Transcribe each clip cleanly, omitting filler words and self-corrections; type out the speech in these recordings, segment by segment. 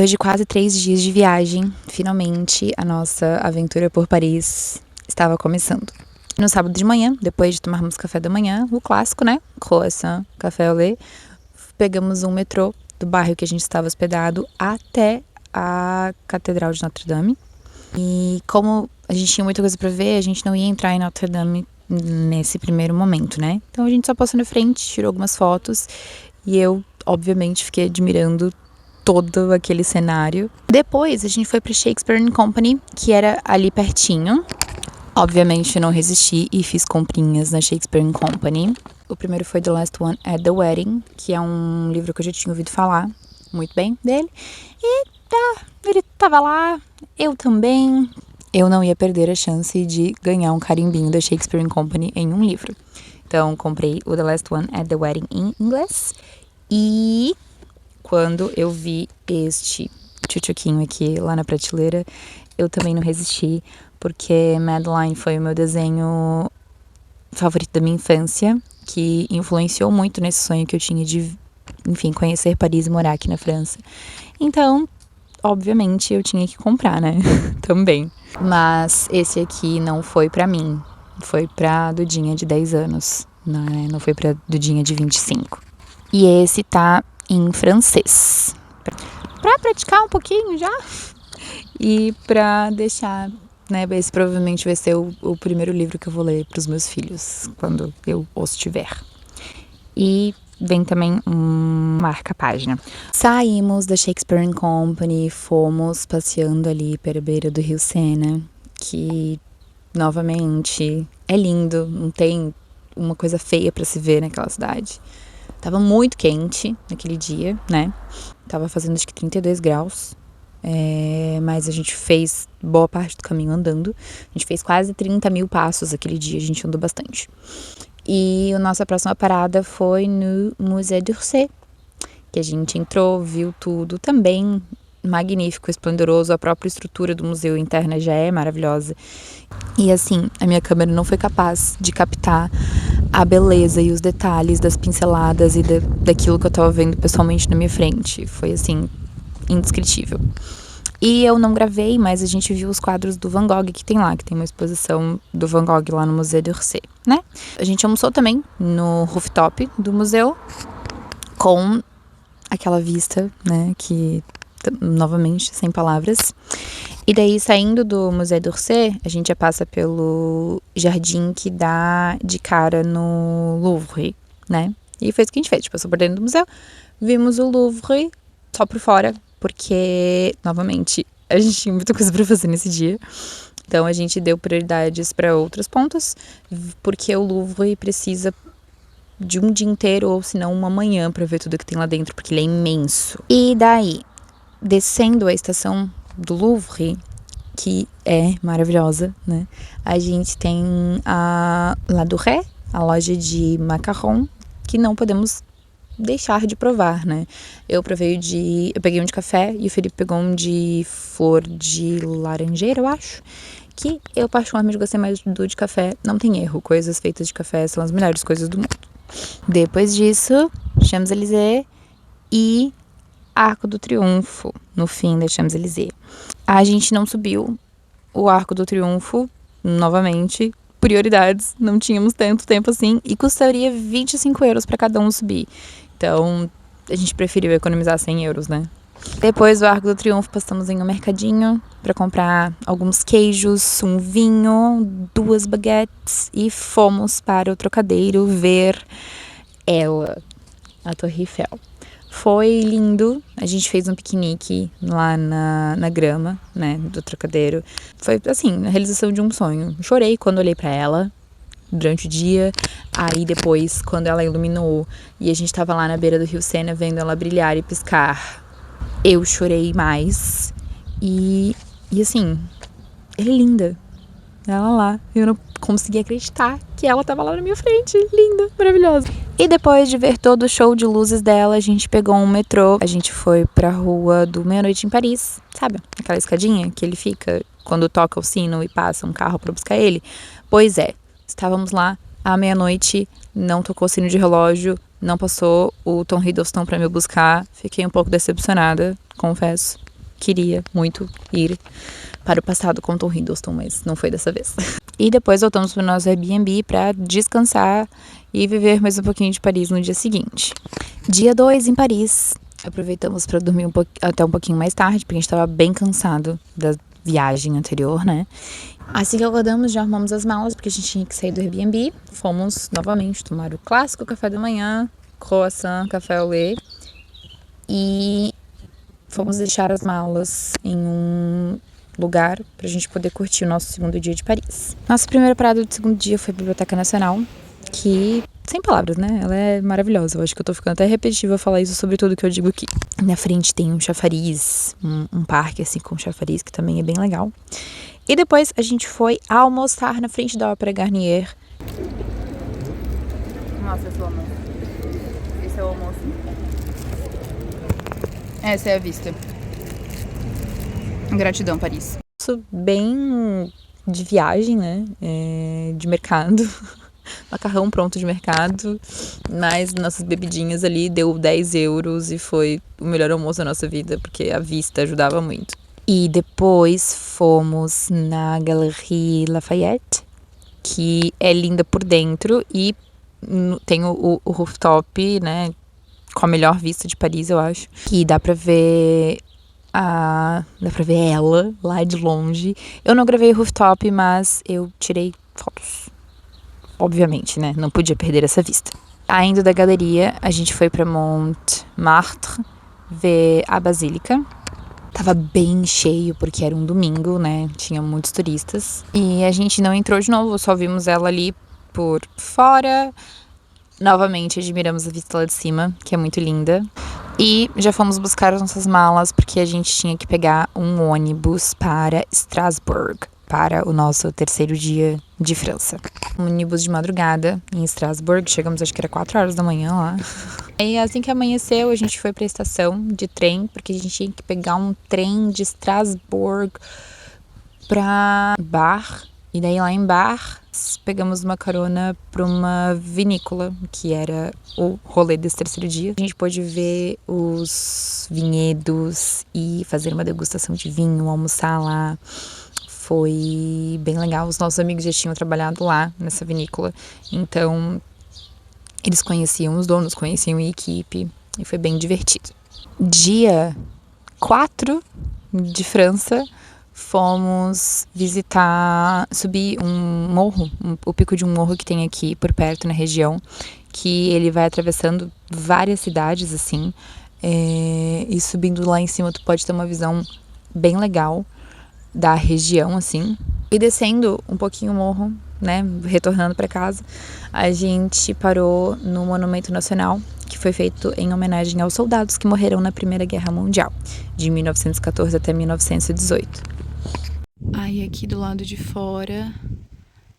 Depois de quase 3 dias de viagem, finalmente a nossa aventura por Paris estava começando. No sábado de manhã, depois de tomarmos café da manhã, o clássico, né? Croissant, café au lait, pegamos um metrô do bairro que a gente estava hospedado até a Catedral de Notre Dame. E como a gente tinha muita coisa pra ver, a gente não ia entrar em Notre Dame nesse primeiro momento, né? Então a gente só passou na frente, tirou algumas fotos e eu, obviamente, fiquei admirando todo aquele cenário. Depois a gente foi pra Shakespeare & Company, que era ali pertinho. Obviamente não resisti e fiz comprinhas na Shakespeare & Company. O primeiro foi The Last One at the Wedding, que é um livro que eu já tinha ouvido falar muito bem dele. E ele tava lá, eu também. Eu não ia perder a chance de ganhar um carimbinho da Shakespeare & Company em um livro. Então comprei o The Last One at the Wedding em inglês. E quando eu vi este tchutchuquinho aqui lá na prateleira, eu também não resisti, porque Madeline foi o meu desenho favorito da minha infância, que influenciou muito nesse sonho que eu tinha de, enfim, conhecer Paris e morar aqui na França. Então, obviamente, eu tinha que comprar, né? Também. Mas esse aqui não foi pra mim, foi pra Dudinha de 10 anos, né? Não foi pra Dudinha de 25. E esse tá em francês, pra praticar um pouquinho já e pra deixar, né, esse provavelmente vai ser o primeiro livro que eu vou ler pros meus filhos quando eu os tiver. E vem também um marca-página. Saímos da Shakespeare & Company, fomos passeando ali pela beira do Rio Sena, que novamente é lindo, não tem uma coisa feia pra se ver naquela cidade. Tava muito quente naquele dia, né? Tava fazendo acho que 32 graus. Mas a gente fez boa parte do caminho andando. A gente fez quase 30 mil passos aquele dia, a gente andou bastante. E a nossa próxima parada foi no Musée d'Orsay, que a gente entrou, viu tudo, também magnífico, esplendoroso. A própria estrutura do museu interna já é maravilhosa. E assim, a minha câmera não foi capaz de captar a beleza e os detalhes das pinceladas e daquilo que eu tava vendo pessoalmente na minha frente. Foi assim, indescritível. E eu não gravei, mas a gente viu os quadros do Van Gogh que tem lá, que tem uma exposição do Van Gogh lá no Musée d'Orsay, né? A gente almoçou também no rooftop do museu, com aquela vista, né, que, novamente, sem palavras. E daí, saindo do Musée d'Orsay, a gente já passa pelo jardim que dá de cara no Louvre, né? E foi isso que a gente fez, passou por dentro do museu, vimos o Louvre só por fora, porque, novamente, a gente tinha muita coisa pra fazer nesse dia. Então, a gente deu prioridades para outros pontos, porque o Louvre precisa de um dia inteiro, ou se não uma manhã, pra ver tudo que tem lá dentro, porque ele é imenso. E daí, descendo a estação do Louvre, que é maravilhosa, né? A gente tem a La Durée, a loja de macarrão, que não podemos deixar de provar, né? Eu peguei um de café e o Felipe pegou um de flor de laranjeira, eu acho. Que eu particularmente gostei mais do de café. Não tem erro, coisas feitas de café são as melhores coisas do mundo. Depois disso, Champs-Élysées e Arco do Triunfo, no fim da Champs-Élysées. A gente não subiu o Arco do Triunfo, novamente, prioridades, não tínhamos tanto tempo assim, e custaria 25 euros para cada um subir. Então, a gente preferiu economizar 100 euros, né? Depois do Arco do Triunfo, passamos em um mercadinho para comprar alguns queijos, um vinho, 2 baguetes e fomos para o Trocadeiro ver ela, a Torre Eiffel. Foi lindo, a gente fez um piquenique lá na grama, né, do Trocadeiro. Foi, assim, a realização de um sonho. Chorei quando olhei para ela durante o dia, aí depois, quando ela iluminou e a gente tava lá na beira do Rio Sena vendo ela brilhar e piscar, eu chorei mais. E assim, ela é linda. Ela lá, eu não consegui acreditar que ela tava lá na minha frente, linda, maravilhosa. E depois de ver todo o show de luzes dela, a gente pegou um metrô. A gente foi pra rua do Meia-Noite em Paris, sabe? Aquela escadinha que ele fica quando toca o sino e passa um carro pra buscar ele. Pois é, estávamos lá à meia-noite, não tocou o sino de relógio, não passou o Tom Hiddleston pra me buscar. Fiquei um pouco decepcionada, confesso. queria muito ir para o passado com Tom Hiddleston, mas não foi dessa vez. E depois voltamos para o nosso Airbnb para descansar e viver mais um pouquinho de Paris no dia seguinte. Dia 2 em Paris. Aproveitamos para dormir até um pouquinho mais tarde, porque a gente estava bem cansado da viagem anterior, né? Assim que acordamos, já arrumamos as malas, porque a gente tinha que sair do Airbnb. Fomos novamente tomar o clássico café da manhã, croissant, café au lait. E fomos deixar as malas em um lugar pra gente poder curtir o nosso segundo dia de Paris. Nossa primeira parada do segundo dia foi a Biblioteca Nacional, que, sem palavras, né? Ela é maravilhosa. Eu acho que eu tô ficando até repetitiva a falar isso sobre tudo que eu digo aqui. Na frente tem um chafariz, um parque assim com chafariz, que também é bem legal. E depois a gente foi almoçar na frente da Ópera Garnier. Nossa, esse é o almoço. Esse é o almoço. Essa é a vista. Gratidão, Paris. Isso bem de viagem, né? De mercado. Macarrão pronto de mercado. Mas nossas bebidinhas ali deu 10 euros e foi o melhor almoço da nossa vida, porque a vista ajudava muito. E depois fomos na Galerie Lafayette, que é linda por dentro e tem o rooftop, né? Com a melhor vista de Paris, eu acho. Que dá pra ver ela lá de longe. Eu não gravei o rooftop, mas eu tirei fotos. Obviamente, né? Não podia perder essa vista. Ainda da galeria, a gente foi pra Montmartre ver a Basílica. Tava bem cheio, porque era um domingo, né? Tinha muitos turistas. E a gente não entrou de novo, só vimos ela ali por fora. Novamente, admiramos a vista lá de cima, que é muito linda. E já fomos buscar as nossas malas, porque a gente tinha que pegar um ônibus para Strasbourg, para o nosso terceiro dia de França. Um ônibus de madrugada em Strasbourg, chegamos acho que era 4 horas da manhã lá. E assim que amanheceu, a gente foi para a estação de trem, porque a gente tinha que pegar um trem de Strasbourg para Bar. E daí lá em Bar, pegamos uma carona para uma vinícola, que era o rolê desse terceiro dia. A gente pôde ver os vinhedos e fazer uma degustação de vinho, almoçar lá. Foi bem legal. Os nossos amigos já tinham trabalhado lá nessa vinícola, então eles conheciam os donos, conheciam a equipe e foi bem divertido. Dia 4 de França, fomos subir um morro, o pico de um morro que tem aqui por perto na região, que ele vai atravessando várias cidades assim, e subindo lá em cima tu pode ter uma visão bem legal da região assim, e descendo um pouquinho o morro, né, retornando para casa, a gente parou no Monumento Nacional, que foi feito em homenagem aos soldados que morreram na Primeira Guerra Mundial, de 1914 até 1918. Aí aqui do lado de fora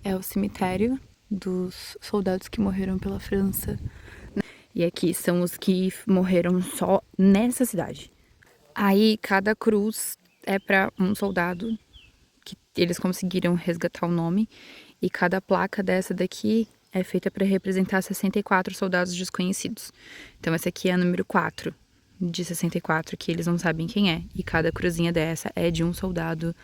é o cemitério dos soldados que morreram pela França. E aqui são os que morreram só nessa cidade. Aí cada cruz é para um soldado, que eles conseguiram resgatar o nome. E cada placa dessa daqui é feita para representar 64 soldados desconhecidos. Então essa aqui é a número 4 de 64, que eles não sabem quem é. E cada cruzinha dessa é de um soldado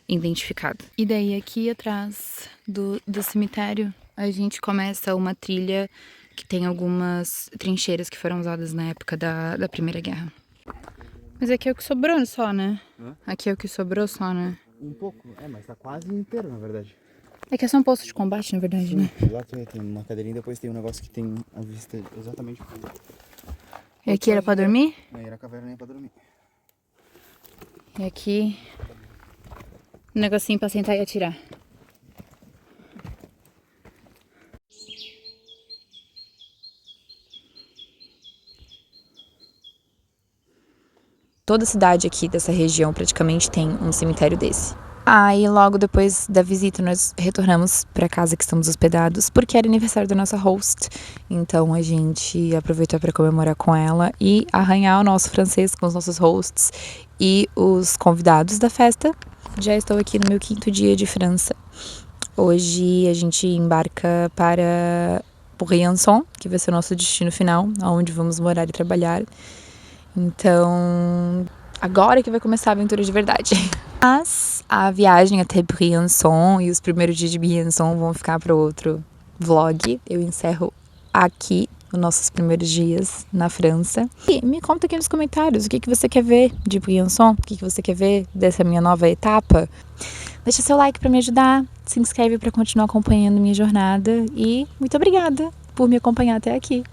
identificado. E daí aqui atrás do cemitério a gente começa uma trilha que tem algumas trincheiras que foram usadas na época da Primeira Guerra. Mas aqui é o que sobrou só, né? Aqui é o que sobrou só, né? Um pouco, mas tá quase inteiro, na verdade. É que é só um posto de combate, na verdade, né? Exato, tem uma cadeirinha, depois tem um negócio que tem a vista exatamente. E aqui era pra dormir? Era a caverninha pra dormir. E aqui, um negocinho pra sentar e atirar. Toda cidade aqui dessa região praticamente tem um cemitério desse. Aí logo depois da visita nós retornamos para casa que estamos hospedados, porque era aniversário da nossa host. Então a gente aproveitou para comemorar com ela e arranhar o nosso francês com os nossos hosts e os convidados da festa. Já estou aqui no meu 5º dia de França. Hoje a gente embarca para Briançon, que vai ser o nosso destino final, onde vamos morar e trabalhar. Então, Agora que vai começar a aventura de verdade. Mas a viagem até Briançon e os primeiros dias de Briançon vão ficar para outro vlog. Eu encerro aqui os nossos primeiros dias na França. E me conta aqui nos comentários o que você quer ver de Briançon, o que você quer ver dessa minha nova etapa. Deixa seu like para me ajudar, se inscreve para continuar acompanhando minha jornada e muito obrigada por me acompanhar até aqui.